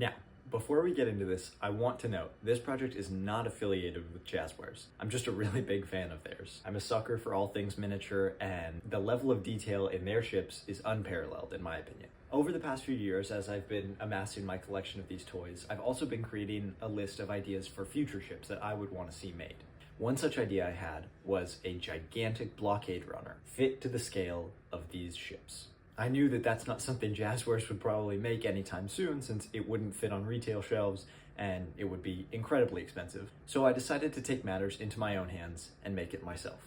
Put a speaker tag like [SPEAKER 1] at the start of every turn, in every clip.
[SPEAKER 1] Now, before we get into this, I want to note, this project is not affiliated with Jazwares. I'm just a really big fan of theirs. I'm a sucker for all things miniature, and the level of detail in their ships is unparalleled in my opinion. Over the past few years, as I've been amassing my collection of these toys, I've also been creating a list of ideas for future ships that I would want to see made. One such idea I had was a gigantic Blockade Runner, fit to the scale of these ships. I knew that that's not something Jazwares would probably make anytime soon, since it wouldn't fit on retail shelves and it would be incredibly expensive. So I decided to take matters into my own hands and make it myself.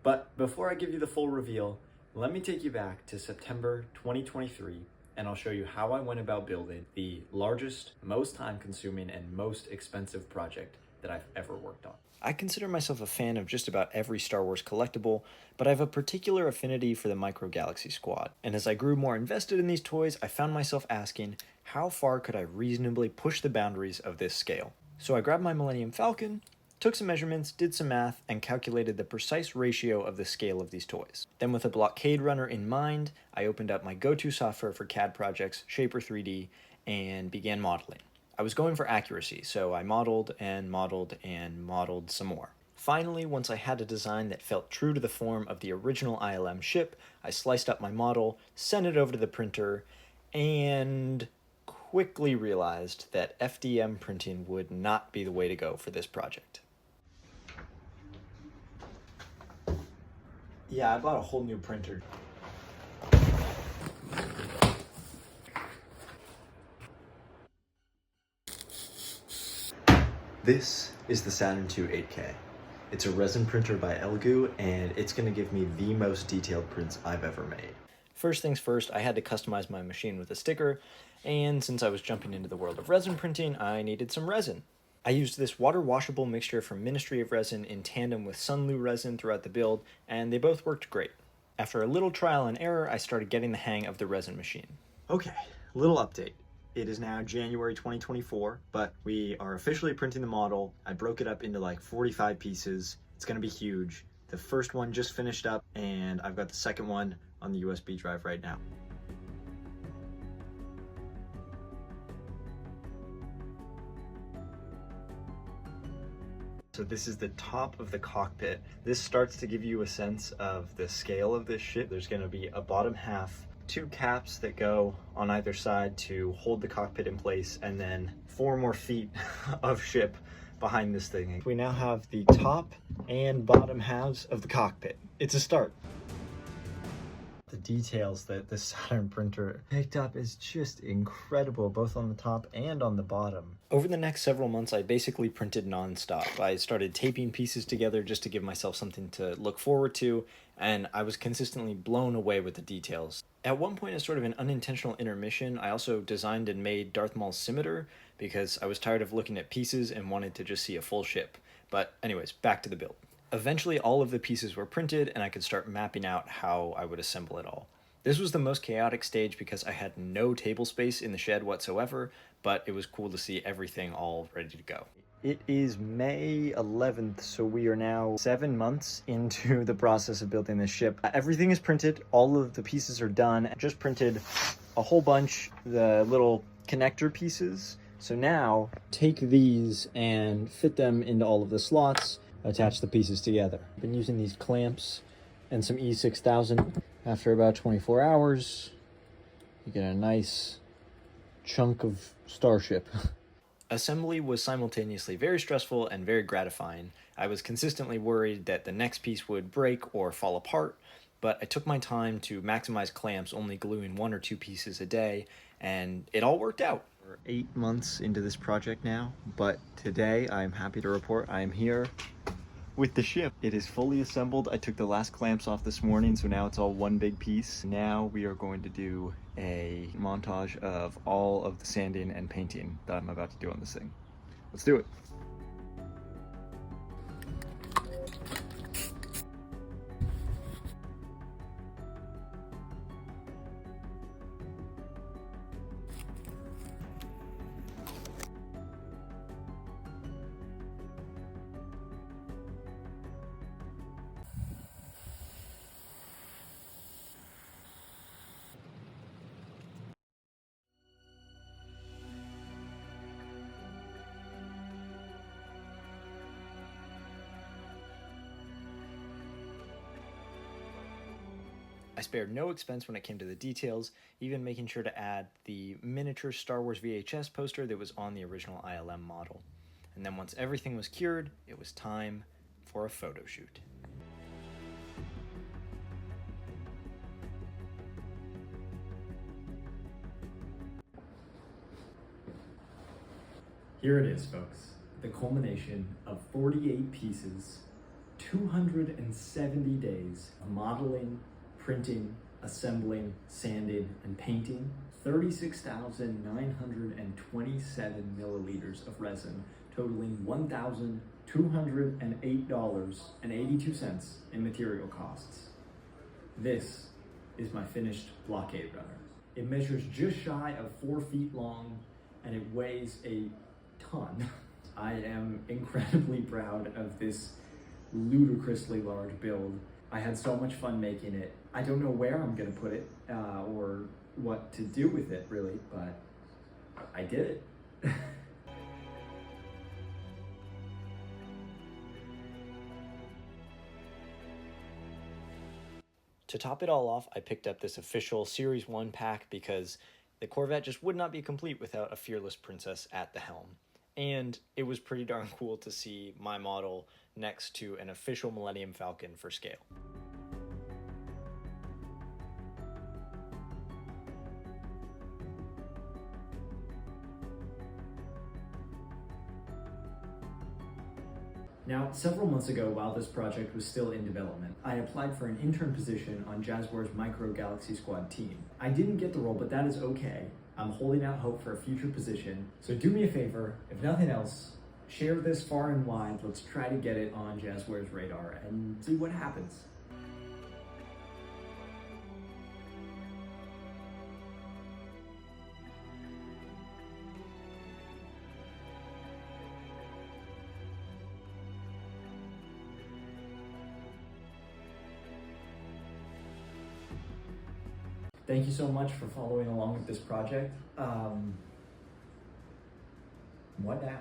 [SPEAKER 1] But before I give you the full reveal, let me take you back to September 2023, and I'll show you how I went about building the largest, most time-consuming, and most expensive project that I've ever worked on. I consider myself a fan of just about every Star Wars collectible, but I have a particular affinity for the Micro Galaxy Squad. And as I grew more invested in these toys, I found myself asking, how far could I reasonably push the boundaries of this scale? So I grabbed my Millennium Falcon, took some measurements, did some math, and calculated the precise ratio of the scale of these toys. Then with a Blockade Runner in mind, I opened up my go-to software for CAD projects, Shaper 3D, and began modeling. I was going for accuracy, so I modeled and modeled and modeled some more. Finally, once I had a design that felt true to the form of the original ILM ship, I sliced up my model, sent it over to the printer, and quickly realized that FDM printing would not be the way to go for this project. Yeah, I bought a whole new printer. This is the Saturn II 8K. It's a resin printer by Elegoo, and it's going to give me the most detailed prints I've ever made. First things first, I had to customize my machine with a sticker, and since I was jumping into the world of resin printing, I needed some resin. I used this water-washable mixture from Ministry of Resin in tandem with Sunlu resin throughout the build, and they both worked great. After a little trial and error, I started getting the hang of the resin machine. Okay, little update. It is now January 2024, but we are officially printing the model. I broke it up into like 45 pieces. It's gonna be huge. The first one just finished up, and I've got the second one on the USB drive right now. So this is the top of the cockpit. This starts to give you a sense of the scale of this ship. There's gonna be a bottom half, 2 caps that go on either side to hold the cockpit in place, and then 4 more feet of ship behind this thing. We now have the top and bottom halves of the cockpit. It's a start. The details that the Saturn printer picked up is just incredible, both on the top and on the bottom. Over the next several months, I basically printed non-stop. I started taping pieces together just to give myself something to look forward to, and I was consistently blown away with the details. At one point, as sort of an unintentional intermission, I also designed and made Darth Maul's scimitar because I was tired of looking at pieces and wanted to just see a full ship. But anyways, back to the build. Eventually, all of the pieces were printed, and I could start mapping out how I would assemble it all. This was the most chaotic stage because I had no table space in the shed whatsoever, but it was cool to see everything all ready to go. It is May 11th, so we are now 7 months into the process of building this ship. Everything is printed, all of the pieces are done. I just printed a whole bunch, the little connector pieces. So now, take these and fit them into all of the slots, attach the pieces together. I've been using these clamps and some E6000. After about 24 hours, you get a nice chunk of Starship. Assembly was simultaneously very stressful and very gratifying. I was consistently worried that the next piece would break or fall apart, but I took my time to maximize clamps, only gluing 1 or 2 pieces a day, and it all worked out. We're 8 months into this project now, but today I'm happy to report I am here with the ship. It is fully assembled. I took the last clamps off this morning, so now it's all one big piece. Now we are going to do a montage of all of the sanding and painting that I'm about to do on this thing. Let's do it. I spared no expense when it came to the details, even making sure to add the miniature Star Wars VHS poster that was on the original ILM model. And then once everything was cured, it was time for a photo shoot. Here it is, folks. The culmination of 48 pieces, 270 days of modeling, printing, assembling, sanding, and painting, 36,927 milliliters of resin, totaling $1,208.82 in material costs. This is my finished Blockade Runner. It measures just shy of 4 feet long, and it weighs a ton. I am incredibly proud of this ludicrously large build. I had so much fun making it. I don't know where I'm gonna put it or what to do with it really, but I did it. To top it all off, I picked up this official Series 1 pack because the Corvette just would not be complete without a fearless princess at the helm. And it was pretty darn cool to see my model next to an official Millennium Falcon for scale. Now, several months ago, while this project was still in development, I applied for an intern position on Jazwares' Micro Galaxy Squad team. I didn't get the role, but that is okay. I'm holding out hope for a future position. So do me a favor, if nothing else, share this far and wide. Let's try to get it on Jazwares' radar and see what happens. Thank you so much for following along with this project. What now?